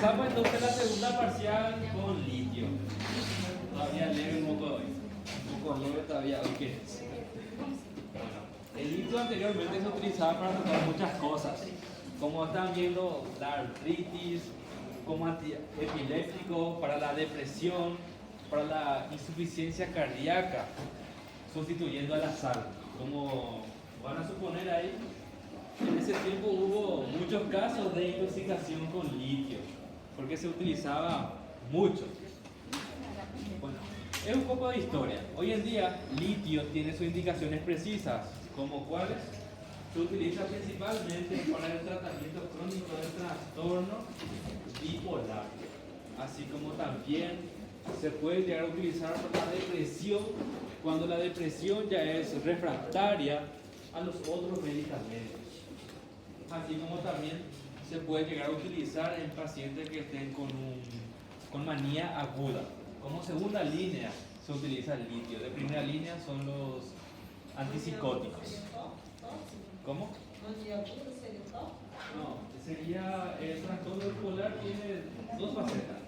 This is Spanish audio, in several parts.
Comenzamos entonces la segunda parcial con litio. Todavía leve un poco hoy. Un poco leve todavía hoy que es. Bueno, el litio anteriormente se utilizaba para tratar muchas cosas. Como están viendo, la artritis, como antiepiléptico, para la depresión, para la insuficiencia cardíaca, sustituyendo a la sal. Como van a suponer ahí, en ese tiempo hubo muchos casos de intoxicación con litio, porque se utilizaba mucho. Bueno, es un poco de historia. Hoy en día, litio tiene sus indicaciones precisas, como cuáles se utiliza principalmente para el tratamiento crónico del trastorno bipolar, así como también se puede llegar a utilizar para la depresión, cuando la depresión ya es refractaria a los otros medicamentos. Así como también se puede llegar a utilizar en pacientes que estén con manía aguda. Como segunda línea se utiliza el litio. De primera línea son los antipsicóticos. ¿Cómo? No, sería el trastorno bipolar, tiene dos facetas: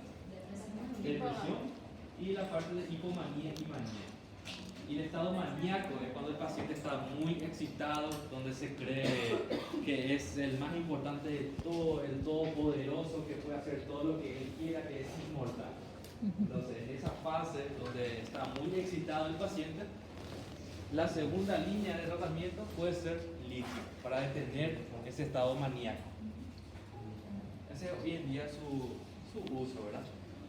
depresión y la parte de hipomanía y manía. Y el estado maníaco es cuando el paciente está muy excitado, donde se cree que es el más importante de todo, el todopoderoso, que puede hacer todo lo que él quiera, que es inmortal. Entonces, en esa fase donde está muy excitado el paciente, la segunda línea de tratamiento puede ser litio, para detener ese estado maníaco. Ese hoy en día es su uso, ¿verdad?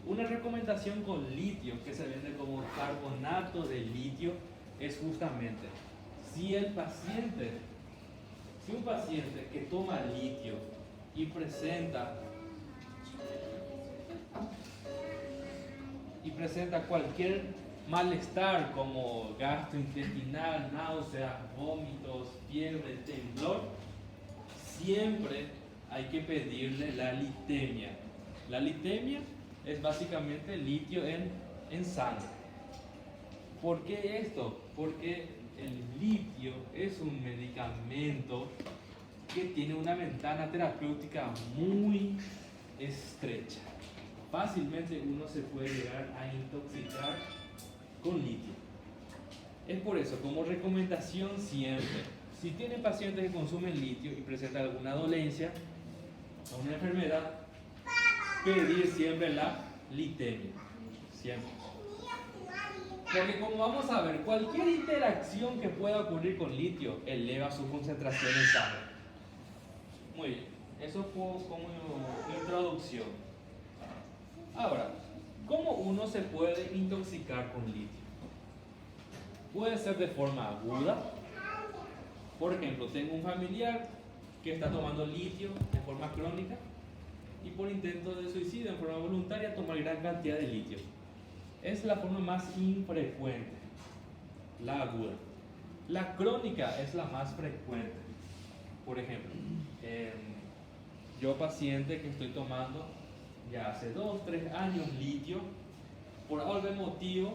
Una recomendación con litio que se vende como carbonato de litio es justamente si un paciente que toma litio y presenta cualquier malestar como gastrointestinal, náuseas, vómitos, fiebre, temblor, siempre hay que pedirle la litemia. La litemia es básicamente litio en sangre. ¿Por qué esto? Porque el litio es un medicamento que tiene una ventana terapéutica muy estrecha. Fácilmente uno se puede llegar a intoxicar con litio. Es por eso, como recomendación siempre, si tienen pacientes que consumen litio y presentan alguna dolencia o una enfermedad, pedir siempre la litemia, siempre. Porque como vamos a ver, cualquier interacción que pueda ocurrir con litio eleva su concentración en sangre. Muy bien, eso fue como introducción. Ahora, ¿cómo uno se puede intoxicar con litio? Puede ser de forma aguda. Por ejemplo, tengo un familiar que está tomando litio de forma crónica y por intento de suicidio en forma voluntaria tomar gran cantidad de litio. Es la forma más infrecuente, la aguda. La crónica es la más frecuente. Por ejemplo, yo paciente que estoy tomando ya hace 2-3 años litio, por algún motivo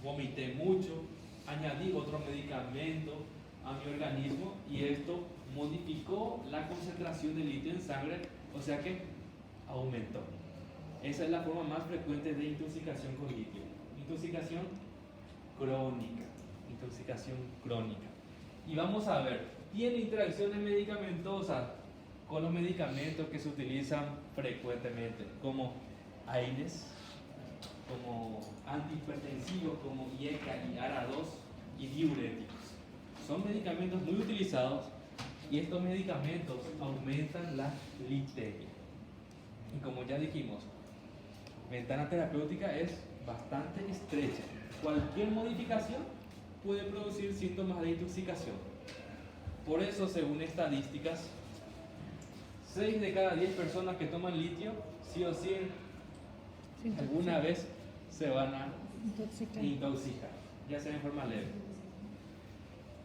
vomité mucho, añadí otro medicamento a mi organismo y esto modificó la concentración de litio en sangre, o sea que aumentó. Esa es la forma más frecuente de intoxicación con litio. Intoxicación crónica. Intoxicación crónica. Y vamos a ver, tiene interacciones medicamentosas con los medicamentos que se utilizan frecuentemente, como AINES, como antihipertensivos, como IECA y ARA2 y diuréticos. Son medicamentos muy utilizados y estos medicamentos aumentan la litemia. Y como ya dijimos, ventana terapéutica es bastante estrecha. Cualquier modificación puede producir síntomas de intoxicación. Por eso, según estadísticas, 6 de cada 10 personas que toman litio, sí o sí, alguna vez se van a intoxicar, ya sea en forma leve.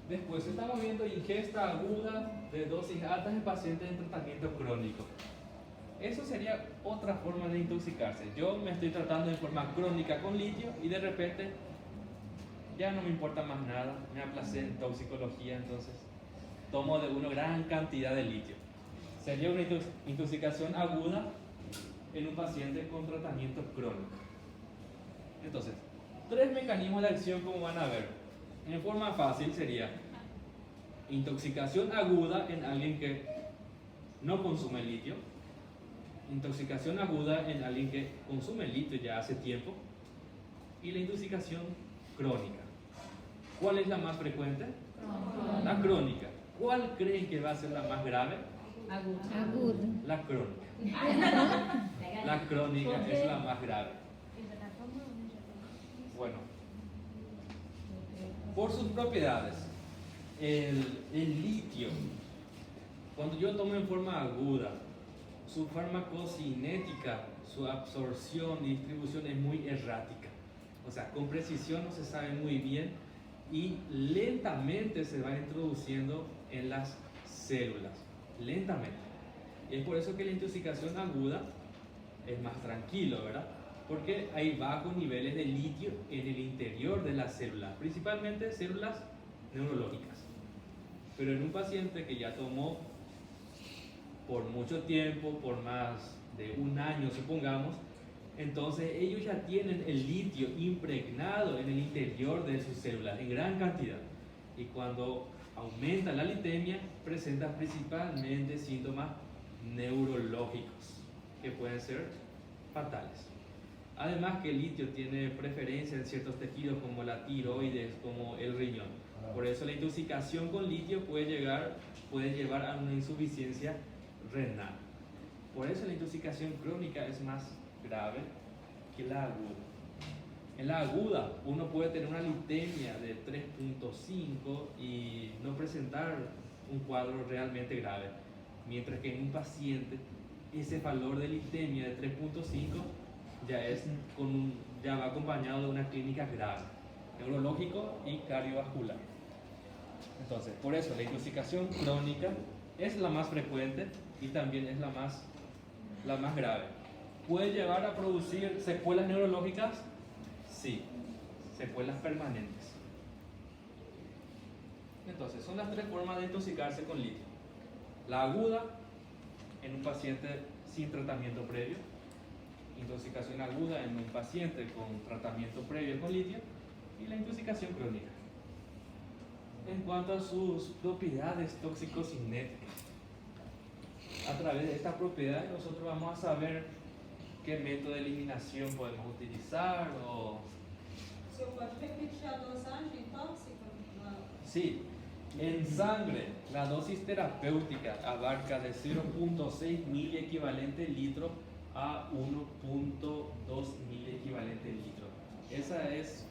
Después estamos viendo ingesta aguda de dosis altas en pacientes en tratamiento crónico. Eso sería otra forma de intoxicarse. Yo me estoy tratando en forma crónica con litio y de repente ya no me importa más nada, me aplacé en toxicología, entonces tomo de una gran cantidad de litio. Sería una intoxicación aguda en un paciente con tratamiento crónico. Entonces, 3 mecanismos de acción como van a ver. En forma fácil sería intoxicación aguda en alguien que no consume litio, intoxicación aguda en alguien que consume litio ya hace tiempo, y la intoxicación crónica. ¿Cuál es la más frecuente? La crónica. ¿Cuál creen que va a ser la más grave? Aguda. La crónica. La crónica es la más grave. Bueno, por sus propiedades, el litio, cuando yo tomo en forma aguda, su farmacocinética, su absorción y distribución es muy errática. O sea, con precisión no se sabe muy bien y lentamente se va introduciendo en las células. Lentamente. Y es por eso que la intoxicación aguda es más tranquilo, ¿verdad? Porque hay bajos niveles de litio en el interior de las células, principalmente células neurológicas. Pero en un paciente que ya tomó por mucho tiempo, por más de un año supongamos, entonces ellos ya tienen el litio impregnado en el interior de sus células en gran cantidad. Y cuando aumenta la litemia, presenta principalmente síntomas neurológicos que pueden ser fatales. Además que el litio tiene preferencia en ciertos tejidos como la tiroides, como el riñón. Por eso la intoxicación con litio puede llevar a una insuficiencia renal. Por eso la intoxicación crónica es más grave que la aguda. En la aguda uno puede tener una litemia de 3.5 y no presentar un cuadro realmente grave, mientras que en un paciente ese valor de litemia de 3.5 ya va acompañado de una clínica grave, neurológico y cardiovascular. Entonces, por eso la intoxicación crónica es la más frecuente y también es la más grave. ¿Puede llevar a producir secuelas neurológicas? Sí, secuelas permanentes. Entonces, son las 3 formas de intoxicarse con litio. La aguda, en un paciente sin tratamiento previo. Intoxicación aguda en un paciente con tratamiento previo con litio. Y la intoxicación crónica. En cuanto a sus propiedades tóxico-cinéticas, a través de estas propiedades nosotros vamos a saber qué método de eliminación podemos utilizar o... ¿Se puede repetir a dosagem tóxica? Sí, en sangre la dosis terapéutica abarca de 0.6 miliequivalente litro a 1.2 miliequivalente litro. Esa es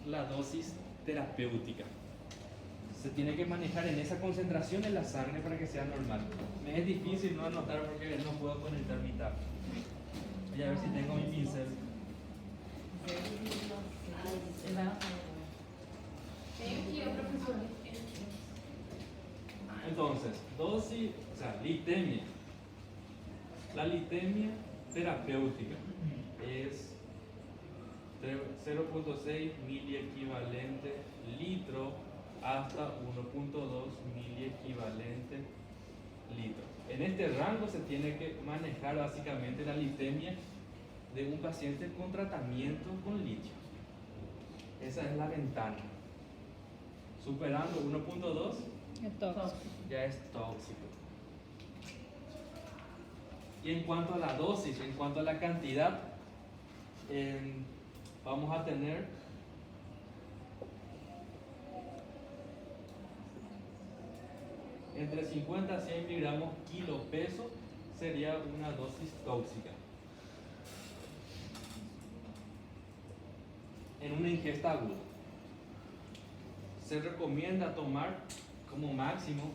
la dosis terapéutica. Se tiene que manejar en esa concentración en la sangre para que sea normal. Me es difícil no anotar porque no puedo conectar mi tab. Voy a ver si tengo mi pincel. Entonces, dosis, o sea, litemia. La litemia terapéutica es 0.6 miliequivalente litro hasta 1.2 miliequivalente litro. En este rango se tiene que manejar básicamente la litemia de un paciente con tratamiento con litio. Esa es la ventana. Superando 1.2 ya es tóxico. Y en cuanto a la dosis, en cuanto a la cantidad, vamos a tener entre 50 a 100 miligramos kilo peso sería una dosis tóxica. En una ingesta aguda. Se recomienda tomar como máximo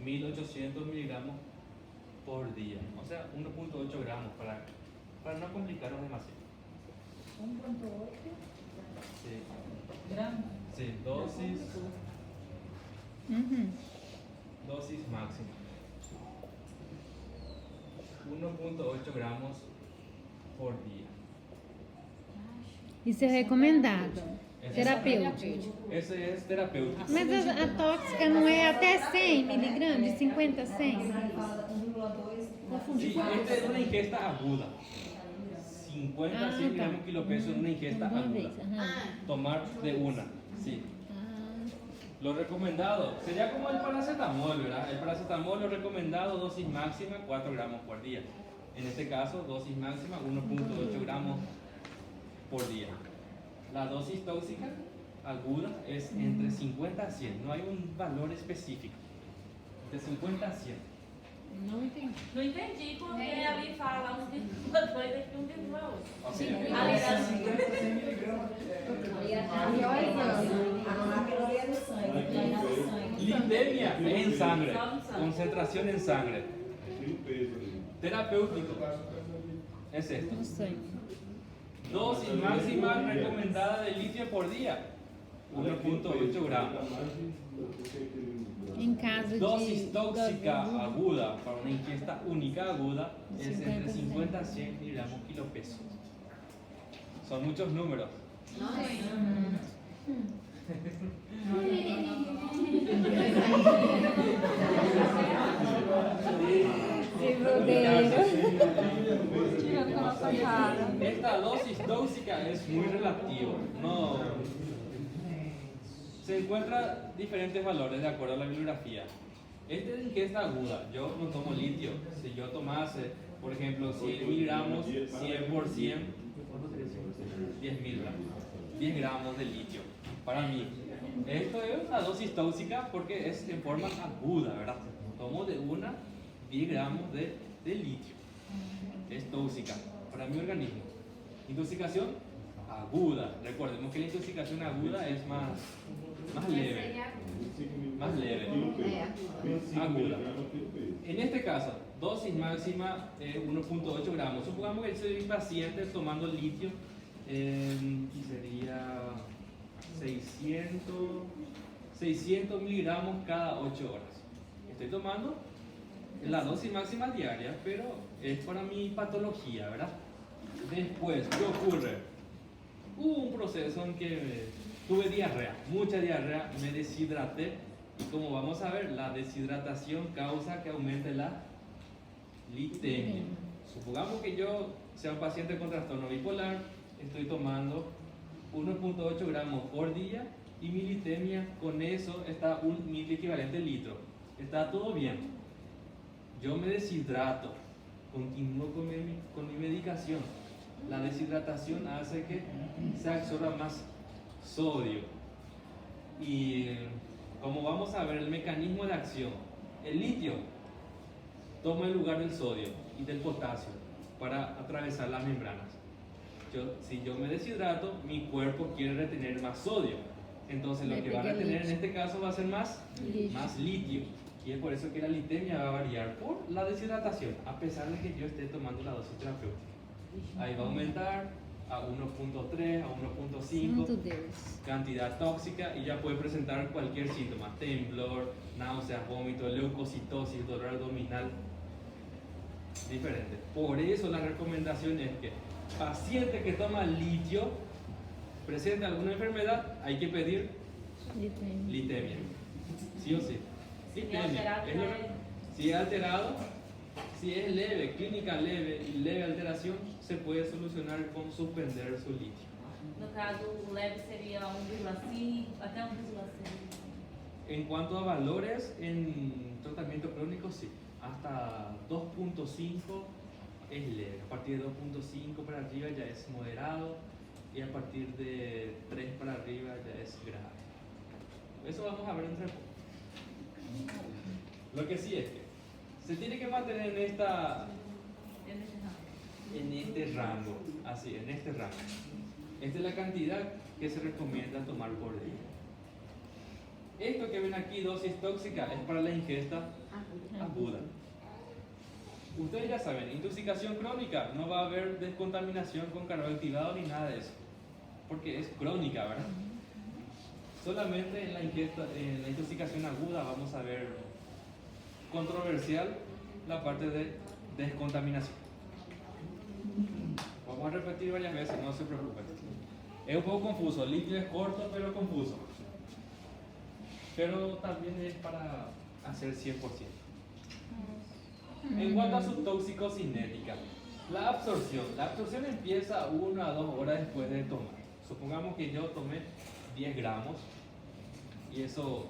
1800 miligramos por día, o sea 1.8 gramos para no complicarnos demasiado. 1.8 Sí. gramos. Sí, dosis máxima. 1.8 gramos por día. Isso é recomendado. Terapêutico. Ese es terapéutico. Mas a tóxica não é até 100 miligramas, de 50 a 100? Sí, esta es una ingesta aguda. 50 a 100 miligramos kilopeso en una ingesta Uma aguda. vez. Aham. Tomar de una, sí. Ah, Lo recomendado sería como el paracetamol, ¿verdad? El paracetamol, lo recomendado, dosis máxima 4 gramos por día. En este caso, dosis máxima 1.8 gramos por día. La dosis tóxica aguda es entre 50 a 100, no hay un valor específico. De 50 a 100. não entendi. Não entendi porque ali fala um vírgula 2 aqui 1,8. Ok. Ali era Litemia en sangre, concentración en sangre. Terapéutico es esto. No sangue. Dosis máxima recomendada de litio por día, 1.8 gramos. Em caso de Dosis tóxica agudo, aguda para una ingesta única aguda es entre 50 50 a 100 miligramos kilopeso. Son muchos números. Tirando com a nossa cara. Esta dosis tóxica es muy relativa. No, se encuentran diferentes valores de acuerdo a la bibliografía. Esta es ingesta aguda. Yo no tomo litio. Si yo tomase, por ejemplo, 100 miligramos, 100 por 100, ¿cuánto sería 100 por 100? 10 miligramos. 10 gramos de litio. Para mí, esto es una dosis tóxica porque es en forma aguda, ¿verdad? Tomo de una 10 gramos de litio. Es tóxica para mi organismo. Intoxicación aguda. Recordemos que la intoxicación aguda es más leve. Más leve. Aguda. En este caso, dosis máxima 1.8 gramos. Supongamos que soy un paciente tomando litio y sería 600 miligramos cada 8 horas. Estoy tomando la dosis máxima diaria, pero es para mi patología, ¿verdad? Después, ¿qué ocurre? Hubo un proceso en que tuve diarrea, mucha diarrea, me deshidraté y como vamos a ver, la deshidratación causa que aumente la litemia. Supongamos que yo sea un paciente con trastorno bipolar, estoy tomando 1.8 gramos por día y mi litemia con eso está mi equivalente litro. Está todo bien. Yo me deshidrato, continúo con mi medicación. La deshidratación hace que se absorba más sodio. Y como vamos a ver el mecanismo de acción, el litio toma el lugar del sodio y del potasio para atravesar las membranas. Si yo me deshidrato, mi cuerpo quiere retener más sodio. Entonces lo que va a retener en este caso va a ser más litio. Y es por eso que la litemia va a variar por la deshidratación, a pesar de que yo esté tomando la dosis terapéutica. Ahí va a aumentar a 1.3, a 1.5, santo Deus. cantidad tóxica y ya puede presentar cualquier síntoma, temblor, náuseas, vómito, leucocitosis, dolor abdominal, diferente. Por eso la recomendación es que paciente que toma litio, presenta alguna enfermedad, hay que pedir litemia, sí o sí. Litemia. Si es alterado, si es leve, clínica leve y leve alteración, se puede solucionar con suspender su litio. No caso, o leve seria 1,5 até 1,6. En cuanto a valores en tratamiento crónico, sí, hasta 2.5 es leve. A partir de 2.5 para arriba ya es moderado y a partir de 3 para arriba ya es grave. Eso vamos a ver entre poco. Lo que sí es que se tiene que mantener en este rango, así, en este rango. Esta es la cantidad que se recomienda tomar por día. Esto que ven aquí, dosis tóxica, es para la ingesta aguda. Ustedes ya saben, intoxicación crónica, no va a haber descontaminación con carbón activado ni nada de eso, porque es crónica, ¿verdad? Solamente en la intoxicación aguda vamos a ver controversial la parte de descontaminación. Vamos a repetir varias veces, no se preocupen. Es un poco confuso, litio es corto pero confuso. Pero también es para hacer 100%. En cuanto a su toxicocinética, la absorción empieza 1 a 2 horas después de tomar. Supongamos que yo tomé 10 gramos y eso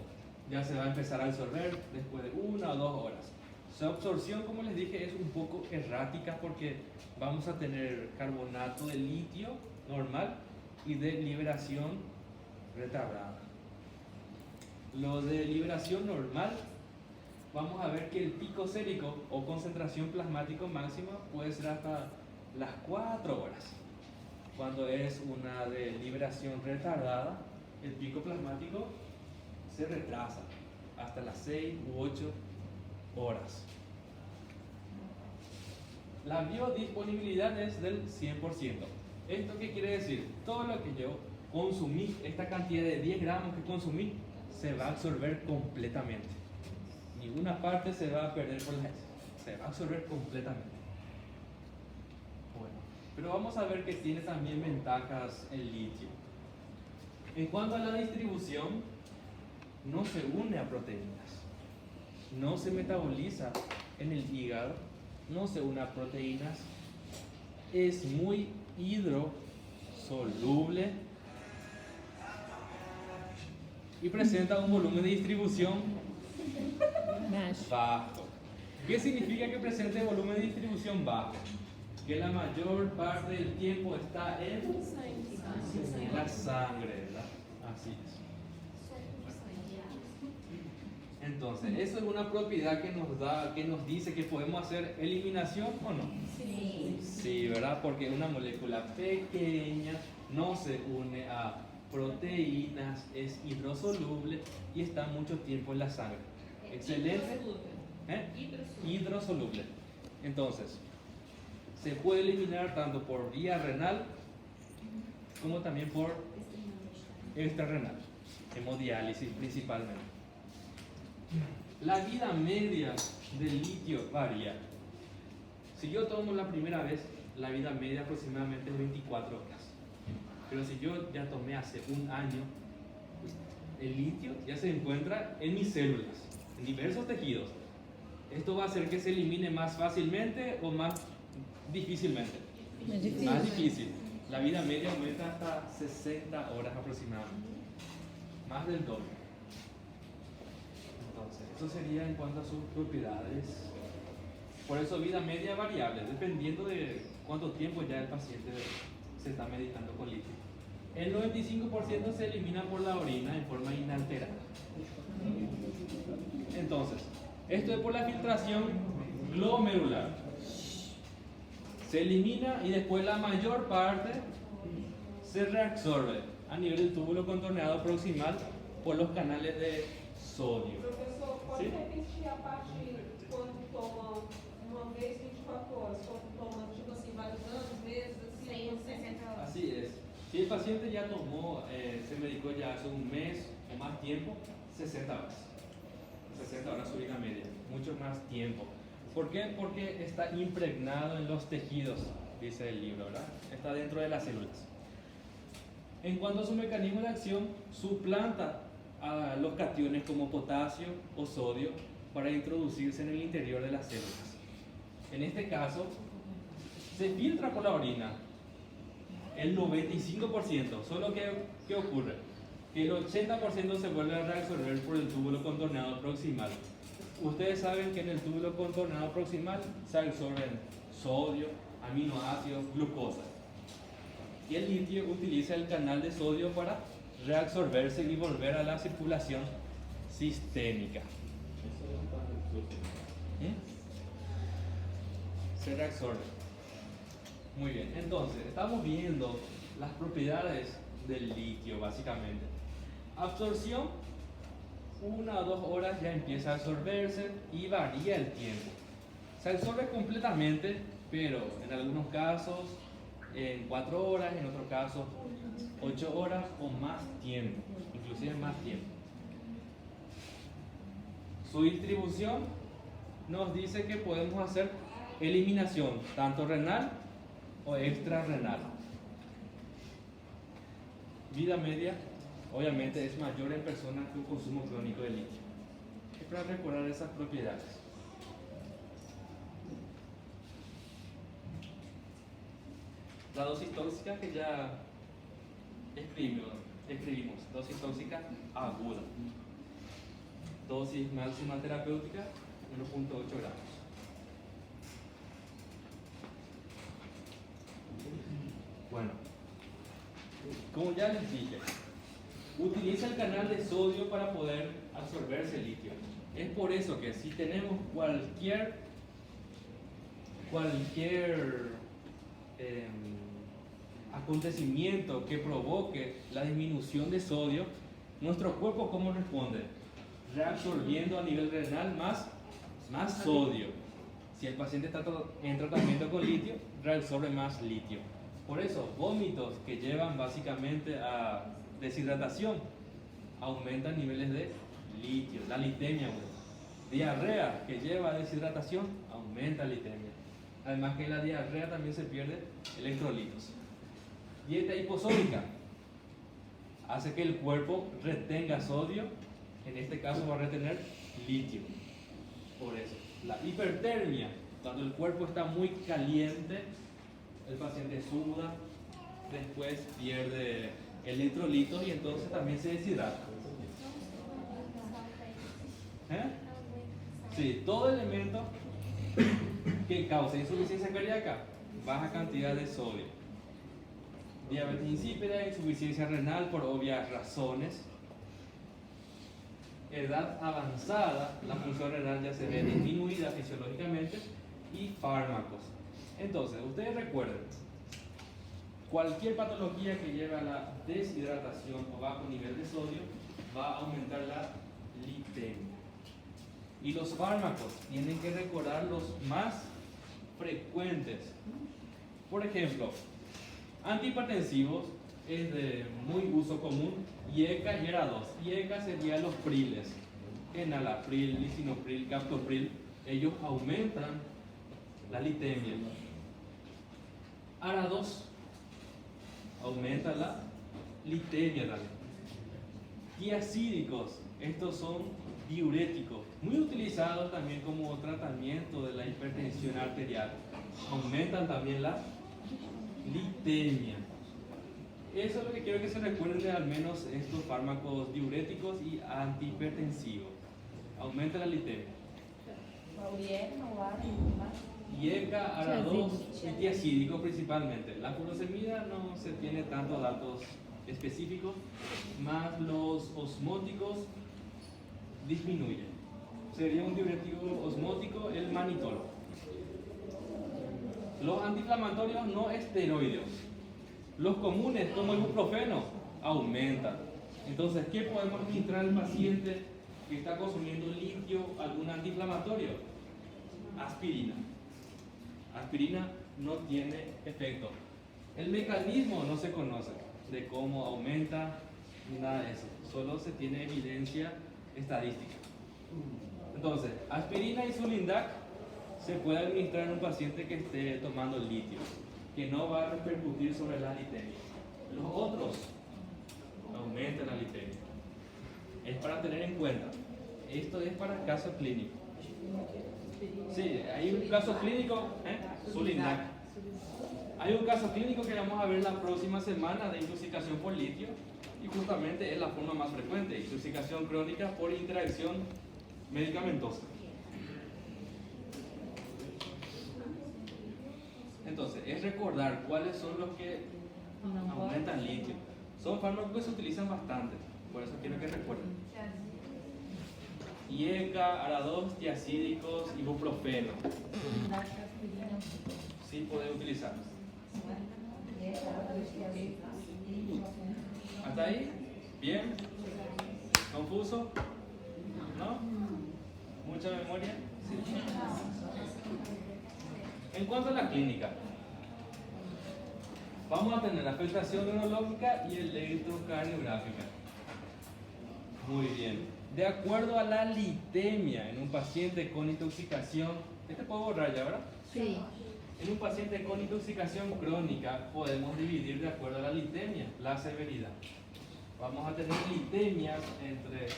ya se va a empezar a absorber después de 1 o 2 horas. Su absorción, como les dije, es un poco errática porque vamos a tener carbonato de litio normal y de liberación retardada. Lo de liberación normal, vamos a ver que el pico sérico o concentración plasmático máxima puede ser hasta las 4 horas. Cuando es una de liberación retardada, el pico plasmático se retrasa hasta las 6 u 8 horas. La biodisponibilidad es del 100%. ¿Esto qué quiere decir? Todo lo que yo consumí, esta cantidad de 10 gramos que consumí, se va a absorber completamente. Ninguna parte se va a perder por la heces. Se va a absorber completamente. Bueno, pero vamos a ver que tiene también ventajas el litio. En cuanto a la distribución, no se une a proteínas, no se metaboliza en el hígado, no se une a proteínas, es muy hidrosoluble y presenta un volumen de distribución bajo. ¿Qué significa que presente volumen de distribución bajo? Que la mayor parte del tiempo está en la sangre, ¿verdad? Así es. Entonces, eso es una propiedad que nos dice que podemos hacer eliminación o no. Sí, ¿verdad? Porque una molécula pequeña no se une a proteínas, es hidrosoluble y está mucho tiempo en la sangre. Excelente. Hidrosoluble. Entonces, se puede eliminar tanto por vía renal como también por extrarrenal, hemodiálisis principalmente. La vida media del litio varía. Si yo tomo la primera vez, la vida media aproximadamente es 24 horas. Pero si yo ya tomé hace un año, el litio ya se encuentra en mis células, en diversos tejidos. ¿Esto va a hacer que se elimine más fácilmente o más difícilmente? Más difícil. La vida media aumenta hasta 60 horas aproximadamente. Más del doble. Entonces, eso sería en cuanto a sus propiedades. Por eso vida media variable, dependiendo de cuánto tiempo ya el paciente se está medicando con litio. El 95% se elimina por la orina en forma inalterada. Entonces, esto es por la filtración glomerular. Se elimina y después la mayor parte se reabsorbe a nivel del túbulo contorneado proximal por los canales de sodio. Professor, pode Sim. repetir a parte quando toma uma vez 24 horas, quando toma, tipo assim, vários anos, meses, assim, 60 horas. Así es. Si el paciente ya tomó, se medicó ya hace un mes o más tiempo, 60 horas. 60 horas su vida media, mucho más tiempo. ¿Por qué? Porque está impregnado en los tejidos, dice el libro, ¿verdad? Está dentro de las células. En cuanto a su mecanismo de acción, suplanta a los cationes como potasio o sodio para introducirse en el interior de las células. En este caso, se filtra por la orina el 95%, solo que ¿qué ocurre? Que el 80% se vuelve a reabsorber por el túbulo contorneado proximal. Ustedes saben que en el túbulo contorneado proximal se absorben sodio, aminoácidos, glucosa. Y el litio utiliza el canal de sodio para reabsorberse y volver a la circulación sistémica. Se reabsorbe. Muy bien, entonces estamos viendo las propiedades del litio básicamente. Absorción, 1 o 2 horas ya empieza a absorberse y varía el tiempo. Se absorbe completamente, pero en algunos casos en 4 horas, en otros casos 8 horas o más tiempo, inclusive más tiempo. Su distribución nos dice que podemos hacer eliminación tanto renal o extrarrenal. vida media obviamente es mayor en personas con consumo crónico de litio. Es para recordar esas propiedades. La dosis tóxica que ya escribimos, dosis tóxica aguda. Dosis máxima terapéutica 1.8 gramos. Bueno, como ya les dije, utiliza el canal de sodio para poder absorberse el litio. Es por eso que si tenemos cualquier acontecimiento que provoque la disminución de sodio, nuestro cuerpo ¿cómo responde? Reabsorbiendo a nivel renal más sodio. Si el paciente está en tratamiento con litio, reabsorbe más litio. Por eso, vómitos que llevan básicamente a deshidratación aumentan niveles de litio, la litemia. Diarrea que lleva a deshidratación aumenta la litemia. Además que en la diarrea también se pierde electrolitos. Dieta hiposódica hace que el cuerpo retenga sodio, en este caso va a retener litio. Por eso, la hipertermia, cuando el cuerpo está muy caliente, el paciente suda, después pierde electrolitos y entonces también se deshidrata. Sí, todo elemento que cause insuficiencia cardíaca, baja cantidad de sodio. Diabetes insípida, insuficiencia renal por obvias razones. Edad avanzada, la función renal ya se ve disminuida fisiológicamente. Y fármacos. Entonces, ustedes recuerden, cualquier patología que lleve a la deshidratación o bajo nivel de sodio va a aumentar la litemia. Y los fármacos tienen que recordar los más frecuentes. Por ejemplo, antihipertensivos es de muy uso común, IECA y ERA2. IECA serían los priles, enalapril, lisinopril, captopril. Ellos aumentan la litemia. ARA2 aumenta la litemia también. Tiacídicos, estos son diuréticos, muy utilizados también como tratamiento de la hipertensión arterial. Aumentan también la litemia. Eso es lo que quiero que se recuerden de al menos estos fármacos diuréticos y antihipertensivos. Aumenta la litemia. IECA, ARA2 y tiacídicos principalmente. La furosemida no se tiene tantos datos específicos, más los osmóticos disminuyen. Sería un diurético osmótico el manitol. Los antiinflamatorios no esteroideos, los comunes como el ibuprofeno, aumentan. Entonces, ¿qué podemos administrar al paciente que está consumiendo litio, algún antiinflamatorio? Aspirina. Aspirina no tiene efecto. El mecanismo no se conoce de cómo aumenta ni nada de eso. Solo se tiene evidencia estadística. Entonces, aspirina y Sulindac se puede administrar en un paciente que esté tomando litio, que no va a repercutir sobre la litemia. Los otros aumentan la litemia. Es para tener en cuenta. Esto es para casos clínicos. Sí, hay un caso clínico, Sulindac. Hay un caso clínico que vamos a ver la próxima semana de intoxicación por litio y justamente es la forma más frecuente, intoxicación crónica por interacción medicamentosa. Entonces, es recordar cuáles son los que aumentan litio. Son fármacos que se utilizan bastante, por eso quiero que recuerden. IECA, ARA2, tiacídicos, ibuprofeno. Sí puede utilizarlos. ¿Hasta ahí? ¿Bien? ¿Confuso? ¿No? ¿Mucha memoria? Sí. En cuanto a la clínica, vamos a tener la afectación neurológica y electrocardiográfica. Muy bien. De acuerdo a la litemia en un paciente con intoxicación, ¿este puedo borrar ya, verdad? Sí. En un paciente con intoxicación crónica podemos dividir de acuerdo a la litemia, la severidad. vamos a tener litemias entre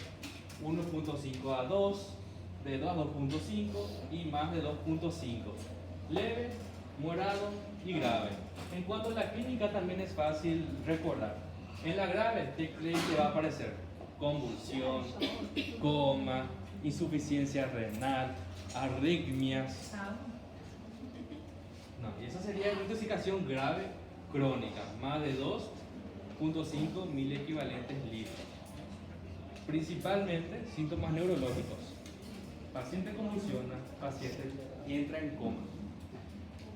1.5 a 2, de 2 a 2.5 y más de 2.5. Leve, moderado y grave. En cuanto a la clínica también es fácil recordar. En la grave, ¿qué creen que va a aparecer? Convulsión, coma, insuficiencia renal, arritmias. No, y esa sería una intoxicación grave crónica, más de 2.5 mil equivalentes litros. Principalmente síntomas neurológicos. Paciente convulsiona, paciente entra en coma.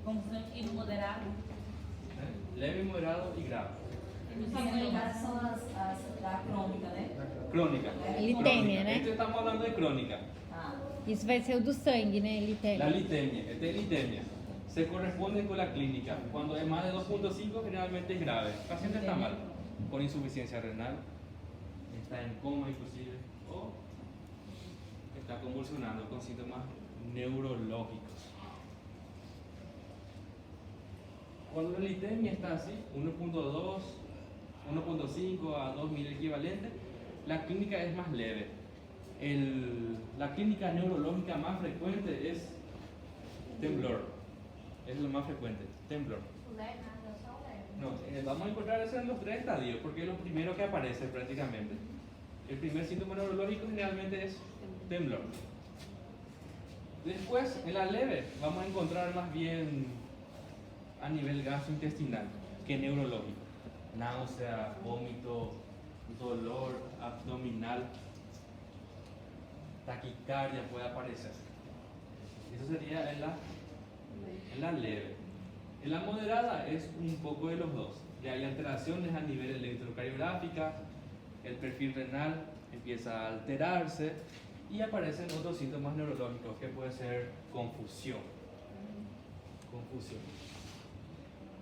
Confusión inmoderada. Leve, moderado y grave. As são da crônica, né? Crónica. Litemia, né? Esto estamos hablando de crónica. Ah, Isso vai ser o do sangue, né? La Litemia. litemia, esta es litemia. Se corresponde con la clínica. Cuando es más de 2.5 generalmente es grave. El paciente está mal, con insuficiencia renal, está en coma inclusive, o está convulsionando con síntomas neurológicos. Cuando la litemia está así, 1.2, 1.5 a 2.000 equivalentes, la clínica es más leve. La clínica neurológica más frecuente es temblor. Es lo más frecuente, temblor. No, vamos a encontrar eso en los 3 estadios, porque es lo primero que aparece prácticamente. El primer síntoma neurológico generalmente es temblor. Después, en la leve, vamos a encontrar más bien a nivel gastrointestinal que neurológico. Náusea, vómito, dolor abdominal, taquicardia puede aparecer. Eso sería en la leve. En la moderada es un poco de los dos. Ya hay alteraciones a nivel electrocardiográfica, el perfil renal empieza a alterarse y aparecen otros síntomas neurológicos que puede ser confusión.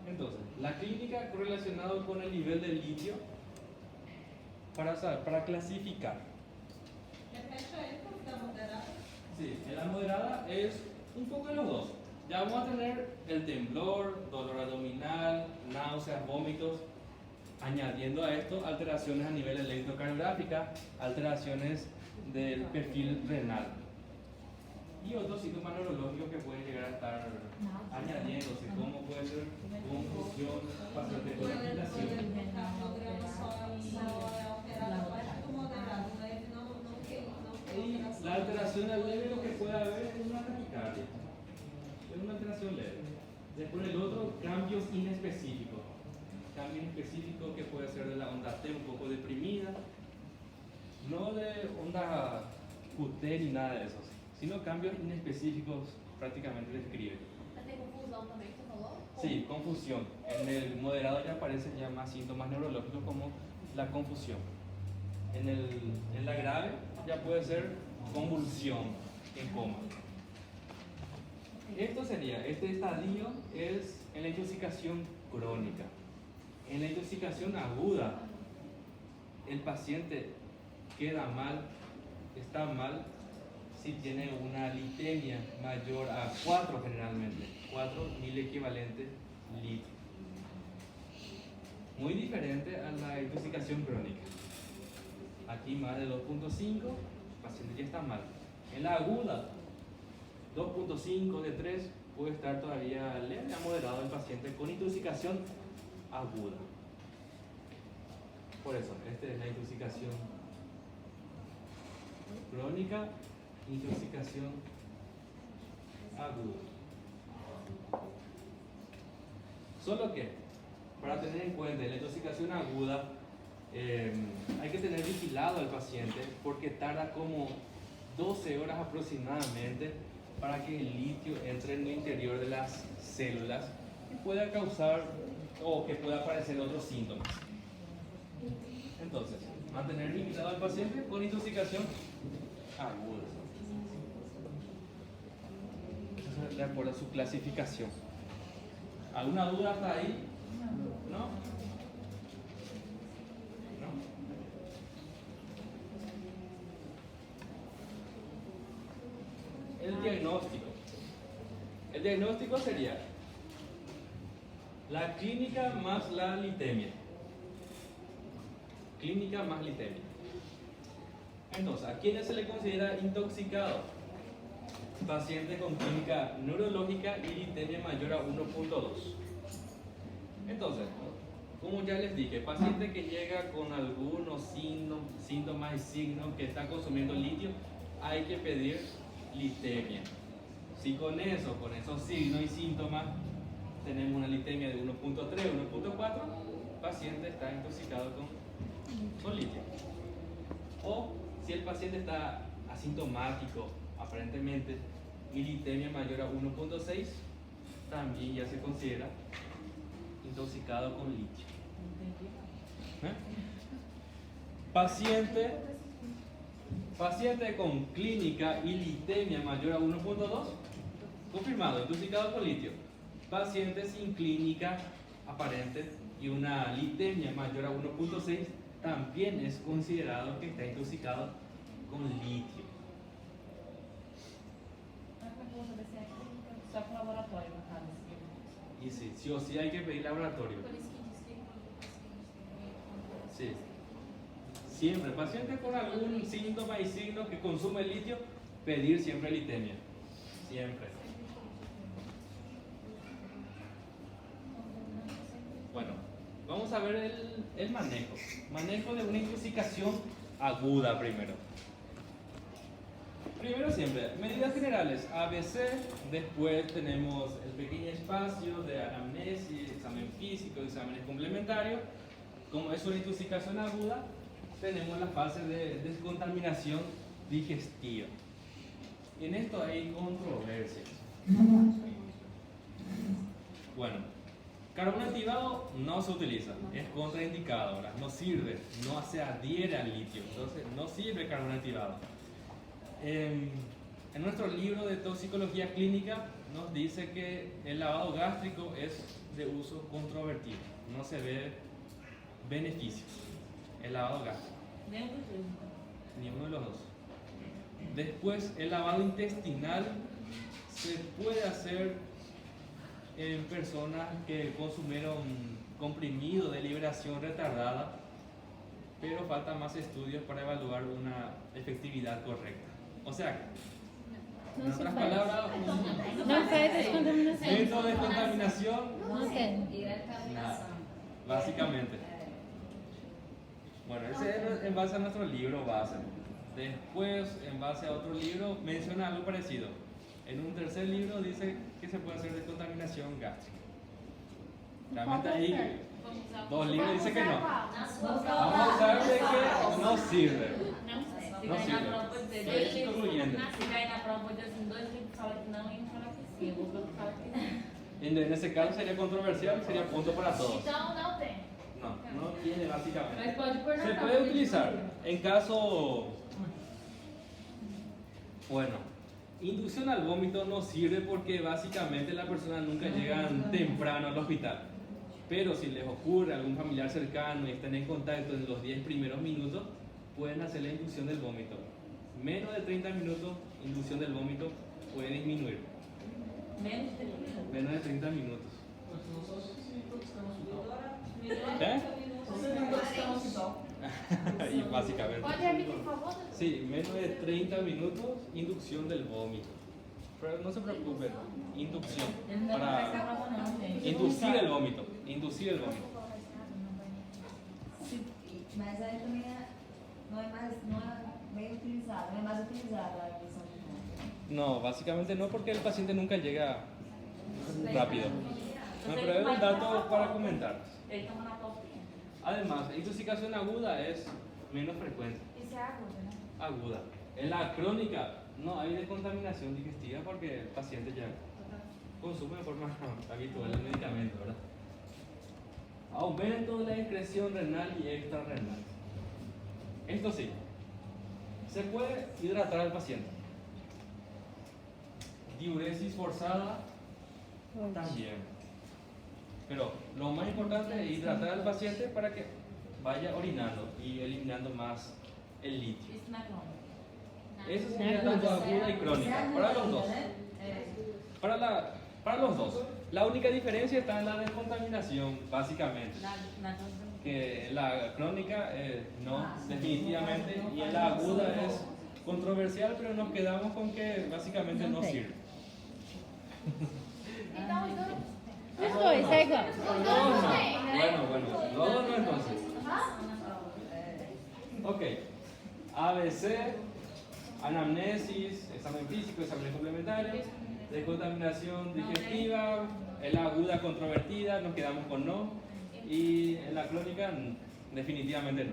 Entonces, la clínica correlacionada con el nivel de litio para clasificar. Repete aí, porque da moderada. Sí, en la moderada es un poco de los dos. Ya vamos a tener el temblor, dolor abdominal, náuseas, vómitos, añadiendo a esto alteraciones a nivel electrocardiográfica, alteraciones del perfil renal y otros síntomas neurológicos que pueden llegar a estar añadiéndose, como puede ser confusión, paciente con agitación. O cardiograma só é alterado a parte do moderado, né? Ele não tem Y alteração. la alteración al leve lo que puede haber es una taquicardia, es una alteración leve. Después el otro, cambios inespecíficos. Cambio específico que puede ser de la onda T un poco deprimida, no de onda QT ni nada de esos, sino cambios inespecíficos prácticamente describe. Tem confusão também que você falou? Sí, confusión. En el moderado ya aparecen ya más síntomas neurológicos como la confusión. En la grave ya puede ser convulsión en coma. Este estadio es en la intoxicación crónica. En la intoxicación aguda, el paciente queda mal, está mal si tiene una litemia mayor a 4 generalmente, 4.000 equivalentes litros. Muy diferente a la intoxicación crónica. Aquí más de 2.5, el paciente ya está mal. En la aguda, 2.5 de 3 puede estar todavía leve a moderado el paciente con intoxicación aguda. Por eso, esta es la intoxicación crónica, intoxicación aguda. Solo que, para tener en cuenta, en la intoxicación aguda hay que tener vigilado al paciente porque tarda como 12 horas aproximadamente para que el litio entre en el interior de las células y pueda causar o que pueda aparecer otros síntomas. Entonces, mantener vigilado al paciente con intoxicación aguda. Eso es de acuerdo a su clasificación. ¿Alguna duda hasta ahí? ¿No? ¿No? El diagnóstico. El diagnóstico sería la clínica más la litemia. clínica más litemia. Entonces, ¿a quiénes se le considera intoxicado? Paciente con clínica neurológica y litemia mayor a 1.2. Entonces, como ya les dije, paciente que llega con algunos síntomas y signos que está consumiendo litio, hay que pedir litemia. Si con esos signos y síntomas tenemos una litemia de 1.3, 1.4, paciente está intoxicado con litio. O si el paciente está asintomático, aparentemente, y litemia mayor a 1.6, también ya se considera intoxicado con litio. Paciente con clínica y litemia mayor a 1.2, confirmado, intoxicado con litio. Paciente sin clínica aparente y una litemia mayor a 1.6 también es considerado que está intoxicado con litio. Só com laboratório, no caso. Y sí o sí hay que pedir laboratorio. Por isso que diz que quando o paciente Sí. Siempre, paciente con algún síntoma y signo que consume litio, pedir siempre litemia. Siempre. Bueno, vamos a ver el manejo. Manejo de una intoxicación aguda primero. Primero siempre, medidas generales, ABC, después tenemos el pequeño espacio de anamnesis, examen físico, exámenes complementarios. Como es una intoxicación aguda, tenemos la fase de descontaminación digestiva. En esto hay controversias. Bueno, carbón activado no se utiliza, es contraindicado, ahora, no sirve, no se adhiere al litio, entonces no sirve carbón activado. En nuestro libro de toxicología clínica nos dice que el lavado gástrico es de uso controvertido, no se ve beneficios. El lavado gástrico, ni uno de los dos. Después, el lavado intestinal se puede hacer en personas que consumieron comprimido de liberación retardada, pero falta más estudios para evaluar una efectividad correcta. O sea, en No se otras faz. palabras, Não faz descontaminação. método de contaminación, Não tem. nada, básicamente. Bueno, ese es en base a nuestro libro base. Después, en base a otro libro, menciona algo parecido. En un tercer libro dice que se puede hacer descontaminación gástrica. Realmente ahí dos libros dicen que no. Vamos a usar de que no sirve. Se No cair sirve. na prova, pode dizer, Só dois isso livros. concluyendo. Se cair na prova, pode dizer assim, 2 livros falam que não e um fala que sim. O outro fala que não. En ese caso sería controversial y sería punto para todos. Então, não tem. No tiene básicamente. Mas pode pôr na Se prova puede de utilizar livro. en caso, bueno, inducción al vómito no sirve porque básicamente las personas nunca llegan temprano al hospital. Pero si les ocurre a algún familiar cercano y están en contacto en los 10 primeros minutos, pueden hacer la inducción del vómito. Menos de 30 minutos, inducción del vómito puede disminuir. Menos de 30 minutos. Menos de 30 minutos. melhora É? a Y básicamente. Pode repetir, por favor? Sí, menos de 30 minutos, inducción del vómito. Pero no se preocupen, inducción. Ele não vai ser Para prova não, gente. inducir el vómito. Inducir el vómito. Mas aí também não é bem utilizado, não é mais utilizada a indução de vómito. No, básicamente no, porque el paciente nunca llega rápido. No, pero es un dato para comentar. Ele toma na copinha. Además, la intoxicación aguda es menos frecuente. Isso é aguda, né? Aguda. En la crónica no hay descontaminación digestiva porque el paciente ya consume de forma habitual el medicamento, ¿verdad? Aumento de la excreción renal y extrarrenal. Esto sí, se puede hidratar al paciente. Diuresis forzada también. Pero lo más importante es hidratar al paciente para que vaya orinando y eliminando más el litio. Isso na crônica. Eso sería tanto aguda y crónica, para los dos. Para los dos. La única diferencia está en la descontaminación, básicamente. Na crônica. que en la crónica no, definitivamente, y en la aguda es controversial, pero nos quedamos con que básicamente no sirve. Os dois, é igual. Bueno, los dos no entonces. Ok, ABC, anamnesis, examen físico, examen complementario, descontaminación digestiva, en la aguda controvertida nos quedamos con no, y en la crónica definitivamente no.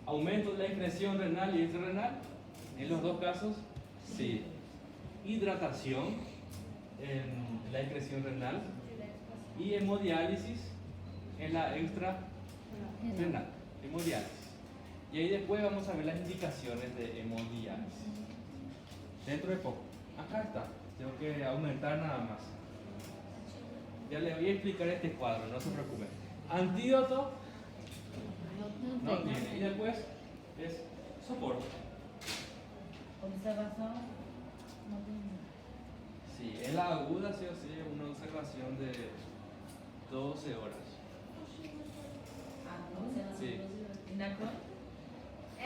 Aumento de la excreción renal y extrarrenal, en los dos casos sí. Hidratación en la excreción renal y hemodiálisis en la extrarrenal, hemodiálisis. Y ahí después vamos a ver las indicaciones de hemodiálisis. Dentro de poco. Acá está. Tengo que aumentar nada más. Ya les voy a explicar este cuadro, no se preocupen. Antídoto no tiene. Y después es soporte. Observación. No tengo. Sí, es la aguda, sí o sí, una observación de 12 horas. Sí. ¿Y la crónica?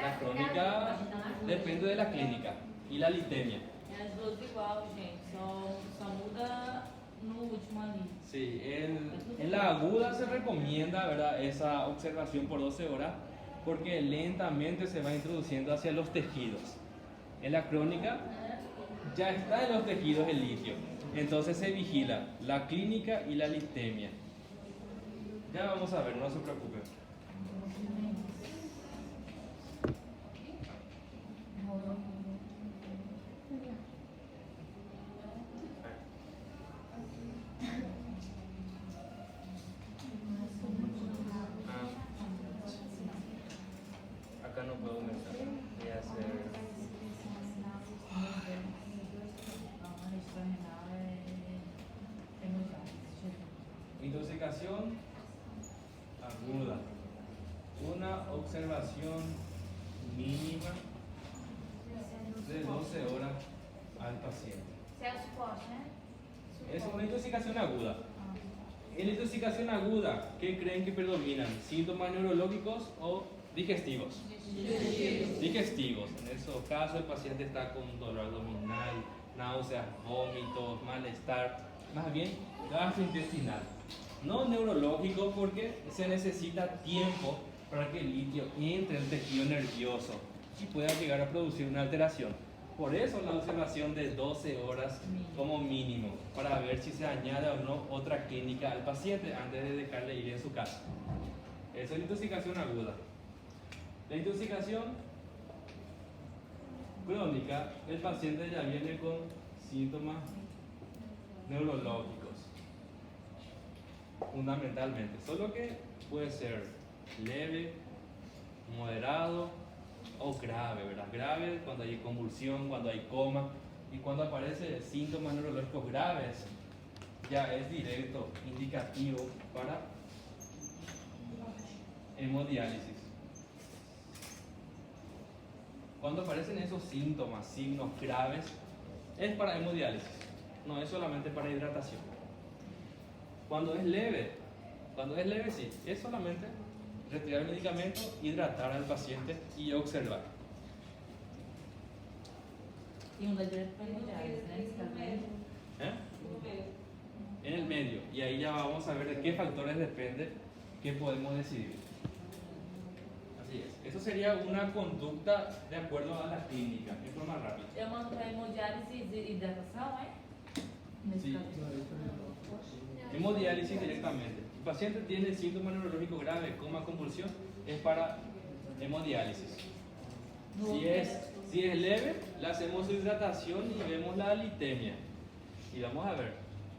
La crónica depende de la clínica y la litemia. As duas igual, gente. Só muda no último ali. Sí, en la aguda se recomienda, ¿verdad?, esa observación por 12 horas porque lentamente se va introduciendo hacia los tejidos. En la crónica ya está en los tejidos el litio, entonces se vigila la clínica y la litemia. Ya vamos a ver, no se preocupen. Acá no puedo aumentar. Voy a hacer. Intoxicación aguda. Una observación mínima de 12 horas al paciente. Es una intoxicación aguda. En la intoxicación aguda, ¿qué creen que predominan? ¿Síntomas neurológicos o digestivos? Digestivos. En esos casos el paciente está con dolor abdominal, náuseas, vómitos, malestar, más bien gastrointestinal. No neurológico porque se necesita tiempo para que el litio entre en el tejido nervioso y pueda llegar a producir una alteración. Por eso la observación de 12 horas como mínimo, para ver si se añade o no otra clínica al paciente antes de dejarle ir en su casa. Eso es la intoxicación aguda. La intoxicación crónica, el paciente ya viene con síntomas neurológicos, fundamentalmente, solo que puede ser leve, moderado o grave, ¿verdad? Grave cuando hay convulsión, cuando hay coma, y cuando aparecen síntomas neurológicos graves ya es directo indicativo para hemodiálisis. Cuando aparecen esos síntomas, signos graves, es para hemodiálisis, no es solamente para hidratación. Cuando es leve sí, es solamente retirar el medicamento, hidratar al paciente y observar. E um da direto para hemodiálise, né? Você tá vendo? En el medio, y ahí ya vamos a ver de qué factores depende que podemos decidir. Así es, eso sería una conducta de acuerdo a la clínica, de forma rápida. Eu mando para hemodiálise e hidratação, é? Nesse Sí. caso. Hemodiálisis directamente. El paciente tiene síntomas neurológicos graves, coma, convulsión, es para hemodiálisis. Si es leve, le hacemos hidratación y vemos la litemia. Y vamos a ver,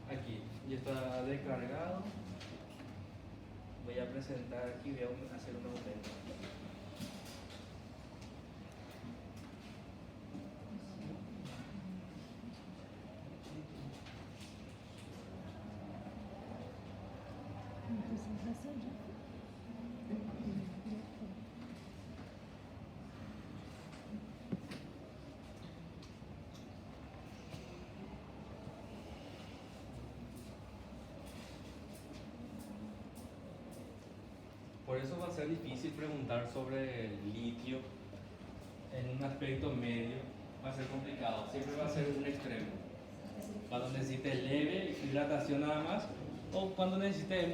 aquí, ya está descargado. Voy a presentar aquí, voy a hacer un aumento. Por Por eso va a ser difícil preguntar sobre el litio en un aspecto medio. Va a ser complicado, siempre va a ser un extremo. Cuando necesite leve hidratación nada más, o cuando necesite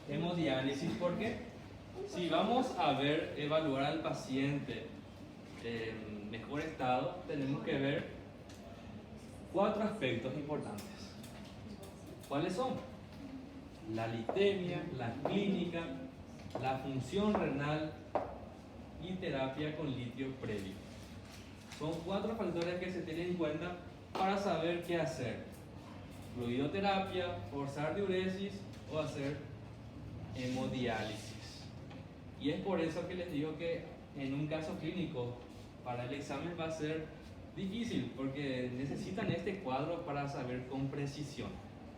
hemodiálisis, porque si vamos a evaluar al paciente en mejor estado, tenemos que ver 4 aspectos importantes. ¿Cuáles son? La litemia, la clínica, la función renal y terapia con litio previo. Son 4 factores que se tienen en cuenta para saber qué hacer: fluidoterapia, forzar diuresis o hacer hemodiálisis. Y es por eso que les digo que en un caso clínico para el examen va a ser difícil, porque necesitan este cuadro para saber con precisión.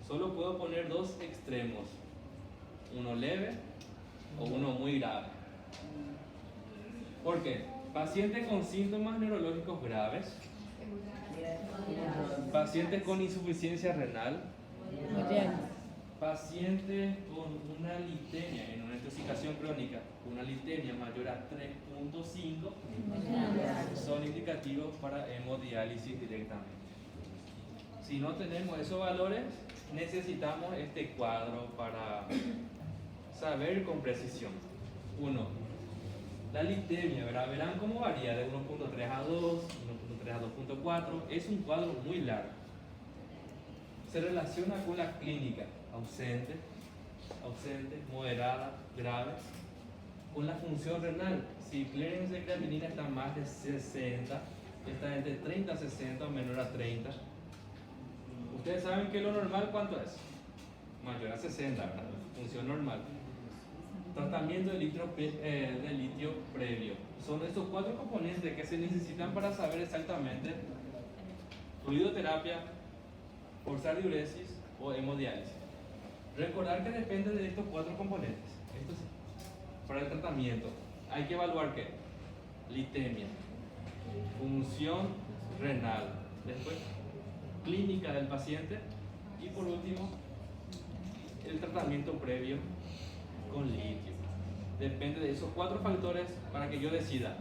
Solo puedo poner 2 extremos, uno leve o uno muy grave. ¿Por qué? Pacientes con síntomas neurológicos graves, pacientes con insuficiencia renal, pacientes con una litemia, en una intoxicación crónica, una litemia mayor a 3.5, son indicativos para hemodiálisis directamente. Si no tenemos esos valores, necesitamos este cuadro para saber con precisión. 1. La litemia, ¿verdad? Verán cómo varía de 1.3 a 2, 1.3 a 2.4. Es un cuadro muy largo. Se relaciona con la clínica: ausente, moderada, grave. Con la función renal, si clearance de creatinina está más de 60, está entre 30 a 60 o menor a 30. Ustedes saben que lo normal, ¿cuánto es? Mayor a 60, ¿verdad? Función normal. Tratamiento de litio previo. Son estos 4 componentes que se necesitan para saber exactamente fluidoterapia, forzar diuresis o hemodiálisis. Recordar que depende de estos 4 componentes. Esto sí. Para el tratamiento hay que evaluar ¿qué? Litemia, función renal, después clínica del paciente y por último el tratamiento previo con litio. Depende de esos 4 factores para que yo decida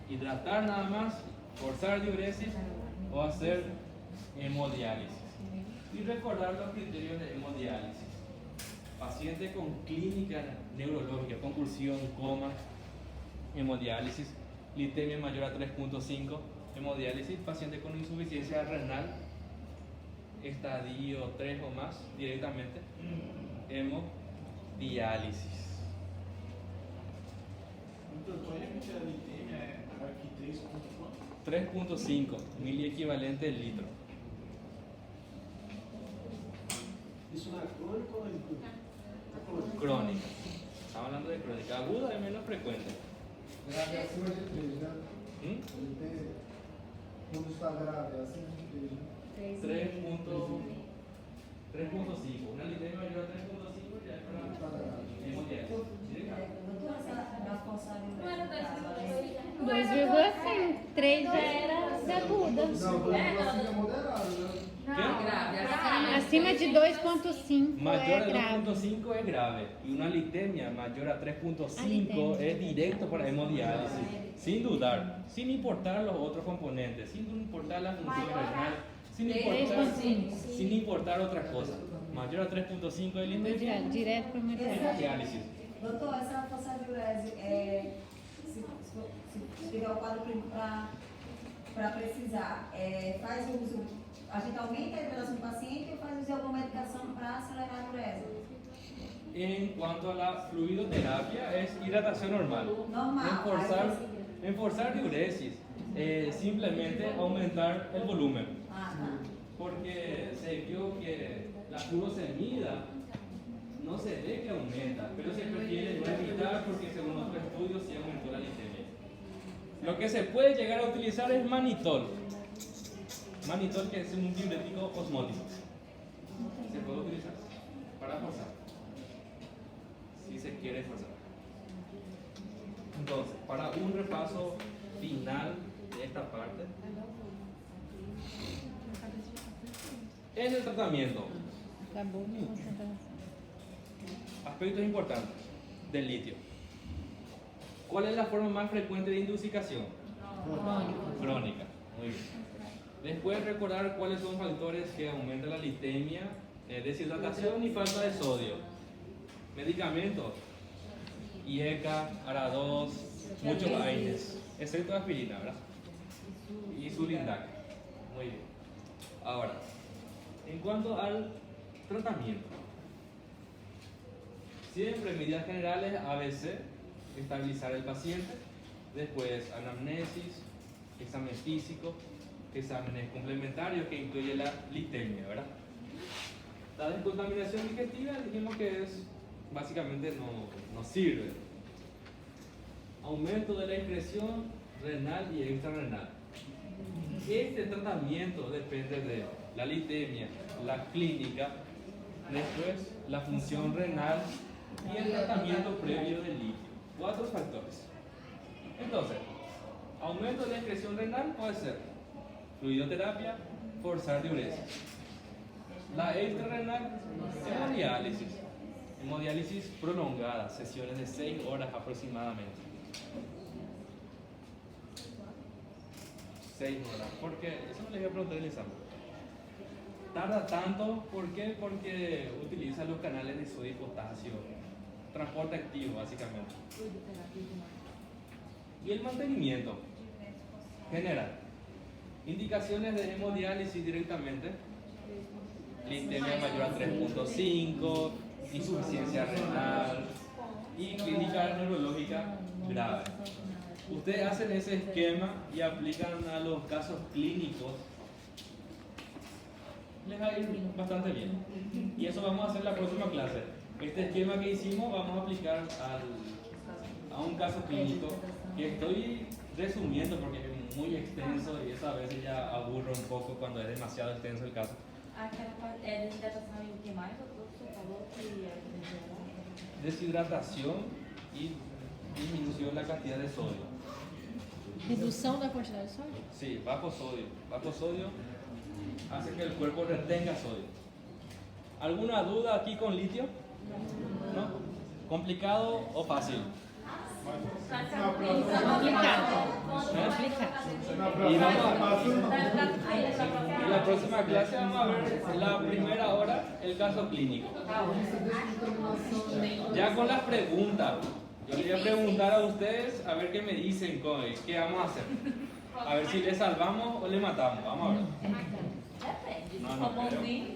hidratar nada más, forzar diuresis o hacer hemodiálisis. Y recordar los criterios de hemodiálisis: paciente con clínica neurológica, convulsión, coma, hemodiálisis; litemia mayor a 3.5, hemodiálisis; paciente con insuficiencia renal, estadio 3 o más, directamente hemodiálisis. Doutor, realmente a litemia é aqui 3.4? 3.5 miliequivalente al litro. Isso na crônica ou na aguda? Crónica. Estamos hablando de crónica. Aguda es menos frecuente. Grave é acima de 3, né? ¿Mm? Ele tem, quando está grave, é acima de 3, né? 3.5. Una litemia mayor a 3.5 ya es para hemodiálisis. Doutora, essa responsabilidade. Não era 2,5? 2,5. 3 já era de aguda. Não, quando assim é moderado, né? ¿Qué? Acima de 2,5 Mayor é a grave. 2.5 es grave y una litemia mayor a 3.5 es directo para hemodiálisis, sin dudar, sin importar los otros componentes, sin importar la función renal, sin importar otras cosas. Mayor a 3.5 de litemia, Direto para hemodiálise. hemodiálisis. Doutor, essa fosfodiurese, se tiver o quadro clínico para precisar, faz uso, a gente aumenta a hidratação do paciente ou faz uso de alguma medicação para acelerar a diurese? En cuanto a la fluidoterapia, es hidratación normal. Normal. En forzar diuresis, simplemente aumentar el volumen. Ah, tá. Porque se vio que la furosemida no se ve que aumenta, pero se prefiere no evitar porque según otros estudios sí aumentó la litemia. Lo que se puede llegar a utilizar es manitol. Manitol, que es un diurético osmótico. Se puede utilizar para forzar, si se quiere forzar. Entonces, para un repaso final de esta parte, en el tratamiento, Acabou a concentração. aspectos importantes del litio. ¿Cuál es la forma más frecuente de intoxicación? Crónica. Muy bien. Después recordar cuáles son factores que aumentan la lipemia, deshidratación y falta de sodio. Medicamentos. IECA, ARA2, muchos AINES, excepto aspirina, ¿verdad? Y Sulindac. Muy bien. Ahora, en cuanto al tratamiento, siempre medidas generales ABC, estabilizar el paciente, después anamnesis, examen físico, exámenes complementarios que incluye la lipemia, ¿verdad? La descontaminación digestiva dijimos que es básicamente no sirve. Aumento de la excreción renal y extrarrenal. Este tratamiento depende de la lipemia, la clínica, después la función renal y el tratamiento previo del líquido. 4 factores. Entonces, aumento de la excreción renal puede ser fluidoterapia, forzar diuresis. La extrarrenal, hemodiálisis prolongada, sesiones de 6 horas aproximadamente. 6 horas. ¿Por qué? Eso me les voy a preguntar en el examen. Tarda tanto, ¿por qué? Porque utiliza los canales de sodio y potasio. Transporte activo, básicamente. Y el mantenimiento general. Indicaciones de hemodiálisis directamente. Lipemia mayor a 3.5, insuficiencia renal y clínica neurológica grave. Ustedes hacen ese esquema y aplican a los casos clínicos, les va a ir bastante bien. Y eso vamos a hacer en la próxima clase. Este esquema que hicimos vamos a aplicar a un caso clínico que estoy resumiendo porque es muy extenso y eso a veces ya aburre un poco cuando es demasiado extenso el caso. Desidratação e o que mais? O que você falou que Deshidratación y disminución de la cantidad de sodio. Redução da quantidade de sódio? Sí, bajo sodio. Bajo sodio hace que el cuerpo retenga sodio. ¿Alguna duda aquí con litio? ¿No? ¿Complicado o fácil? Complicado. Y en la próxima clase vamos a ver la primera hora, el caso clínico. Ya con las preguntas. Yo les voy a preguntar a ustedes a ver qué me dicen, qué vamos a hacer. A ver si le salvamos o le matamos. Vamos a ver. depende. Se No, for no, bonzinho.